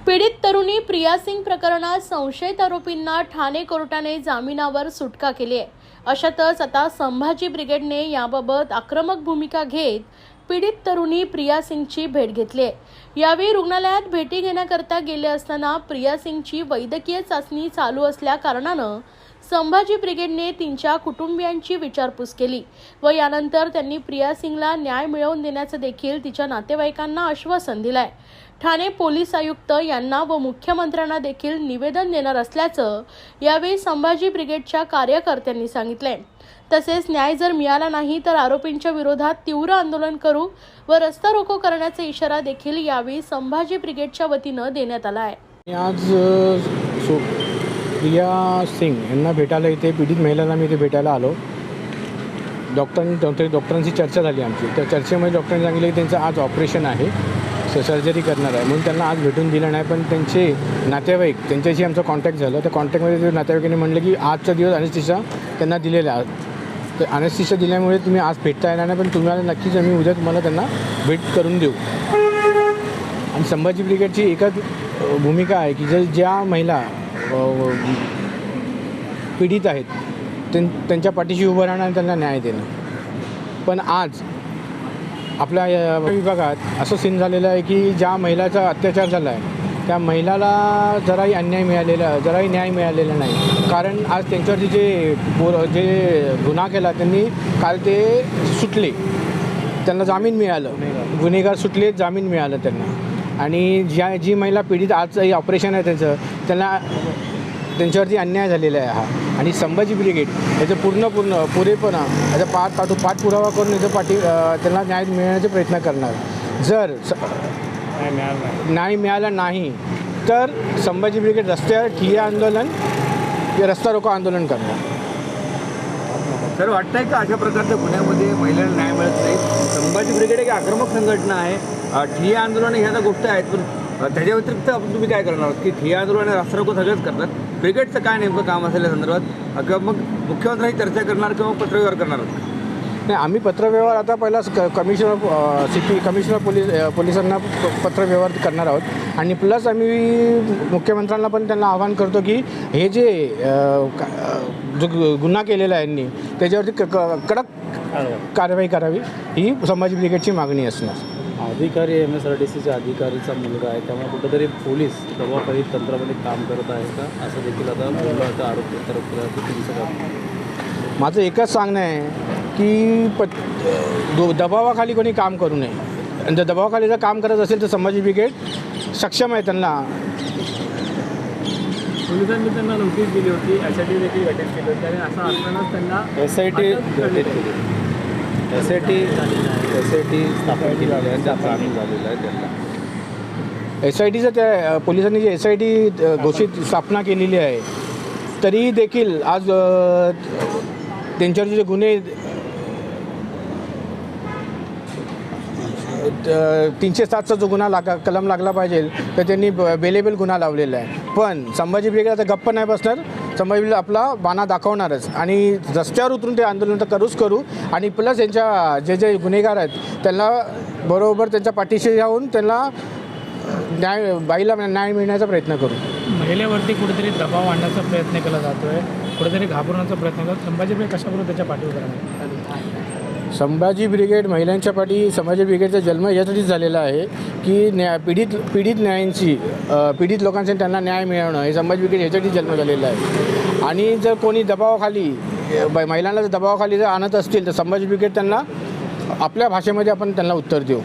पीडित तरुणी प्रिया सिंग प्रकरणात संशयित आरोपींना ठाणे कोर्टाने जामिनावर सुटका केली आहे। अशातच आता संभाजी ब्रिगेडने याबाबत आक्रमक भूमिका घेत पीडित तरुणी प्रिया सिंगची भेट घेतली आहे। यावेळी रुग्णालयात भेटी घेण्याकरता गेले असताना प्रिया सिंगची वैद्यकीय चाचणी चालू असल्या कारणानं संभाजी ब्रिगेडने तिच्या कुटुंबियांची विचारपूस केली व यानंतर त्यांनी प्रिया सिंगला न्याय मिळवून देण्याचं देखील तिच्या नातेवाईकांना आश्वासन दिलंय। ठाणे पोलीस आयुक्त यांना व मुख्यमंत्र्यांना देखील निवेदन देणार असल्याचं यावेळी संभाजी ब्रिगेडच्या कार्यकर्त्यांनी सांगितलंय। तसेच न्याय जर मिळाला नाही तर आरोपींच्या विरोधात तीव्र आंदोलन करू व रस्ता रोको करण्याचा इशारा देखील यावेळी संभाजी ब्रिगेडच्या वतीनं देण्यात आला आहे। आज प्रिया सिंग यांना भेटायला इथे पीडित महिलांना मी इथे भेटायला आलो। डॉक्टरांची चर्चा झाली आमची। त्या चर्चेमध्ये डॉक्टरांनी सांगितलं की त्यांचं आज ऑपरेशन आहे, सर्जरी करणार आहे, म्हणून त्यांना आज भेटून दिलं नाही। पण त्यांचे नातेवाईक त्यांच्याशी आमचा कॉन्टॅक्ट झाला। त्या कॉन्टॅक्टमध्ये ते नातेवाईकांनी म्हणलं की आजचा दिवस अनेस्थिशा त्यांना दिलेला आहे, तर अनेस्थिशा दिल्यामुळे तुम्ही आज भेटता येणार नाही, पण तुम्हाला नक्कीच आम्ही उद्या तुम्हाला त्यांना भेट करून देऊ। आणि संभाजी ब्रिगेडची एकच भूमिका आहे की ज्या महिला पीडित आहेत त्यांच्या पाठीशी उभं राहणं आणि त्यांना न्याय देणं। पण आज आपल्या विभागात असं सीन झालेलं आहे की ज्या महिलाचा अत्याचार झाला आहे त्या महिलाला जराही न्याय मिळालेला नाही। कारण आज त्यांच्यावरती जे गुन्हा केला त्यांनी काल ते सुटले, त्यांना जामीन मिळालं, गुन्हेगार सुटले, जामीन मिळालं त्यांना। आणि जी महिला पीडित आज ऑपरेशन आहे त्यांच्यावरती अन्याय झालेला आहे हा। आणि संभाजी ब्रिगेड याचं पुरेपणा याचा पाठपुरावा करून त्यांना न्याय मिळण्याचे प्रयत्न करणार। जर न्याय मिळाला नाही तर संभाजी ब्रिगेड रस्त्यावर ठिय्या आंदोलन या रस्ता रोको आंदोलन करणार। सर, वाटतंय का अशा प्रकारच्या गुन्ह्यामध्ये महिलांना न्याय मिळत नाही? संभाजी ब्रिगेड एक आक्रमक संघटना आहे, ठिय्या आंदोलन ह्या तर गोष्टी आहेत, पण त्याच्या व्यतिरिक्त तुम्ही काय करणार आहोत की ठिय्या आंदोलन रस्ता रोको सगळंच करतात? ब्रिगेडचं काय नेमकं काम असेल या संदर्भात? किंवा मग मुख्यमंत्र्यांशी चर्चा करणार किंवा पत्रव्यवहार करणार आहोत? नाही, आम्ही पत्रव्यवहार आता पहिला कमिशनर पोलिसांना पत्रव्यवहार करणार आहोत। आणि प्लस आम्ही मुख्यमंत्र्यांना पण त्यांना आवाहन करतो की हे जे गुन्हा केलेला आहे यांनी त्याच्यावरती कडक कारवाई करावी, ही संभाजी ब्रिगेडची मागणी असणार। अधिकारी MSRDCच्या अधिकारीचा मुलगा आहे, त्यामुळे कुठेतरी पोलीस दबावकारी तंत्रामध्ये काम करत आहे का, असं देखील आता मुलाचा आरोप तुमचं काम? माझं एकच सांगणं आहे की दबावाखाली कोणी काम करू नये। आणि जर दबावाखाली जर काम करत असेल तर संभाजी ब्रिगेड सक्षम आहे त्यांना। पोलिसांनी त्यांना नोटीस दिली होती, SIT देखील अटेंड केली होती, आणि असं असतानाच त्यांना SIT स्थापन केलेलं आहे, त्याचा आम्ही झालेला आहे त्यांना। SITचं त्या पोलिसांनी जी SIT घोषित स्थापना केलेली आहे तरी देखील आज त्यांच्यावर जे गुन्हे 307चा जो गुन्हा कलम लागला पाहिजे तर त्यांनी बेलेबल गुन्हा लावलेला आहे। पण संभाजी ब्रिगेड आता गप्प नाही बसणार, संभाजी ब्रिगेड आपला बाणा दाखवणारच आणि रस्त्यावर उतरून ते आंदोलन तर करू। आणि प्लस यांच्या जे गुन्हेगार आहेत त्यांना बरोबर त्यांच्या पाठीशी जाऊन त्यांना बाईला न्याय मिळण्याचा प्रयत्न करू। महिलेवरती कुठेतरी दबाव आणण्याचा प्रयत्न केला जातोय, कुठेतरी घाबरण्याचा प्रयत्न करतो, संभाजी ब्रिगेड कशाबरोबर त्याच्या पाठीवर करणार? संभाजी ब्रिगेड महिलांच्या पाठी संभाजी ब्रिगेडचा जन्म यासाठीच झालेला आहे की पीडित लोकांसाठी त्यांना न्याय मिळवणं, हे संभाजी ब्रिगेड यासाठी जन्म झालेला आहे। आणि जर कोणी महिलांना जर दबावाखाली जर आणत असतील तर संभाजी ब्रिगेड त्यांना आपल्या भाषेमध्ये आपण त्यांना उत्तर देऊ।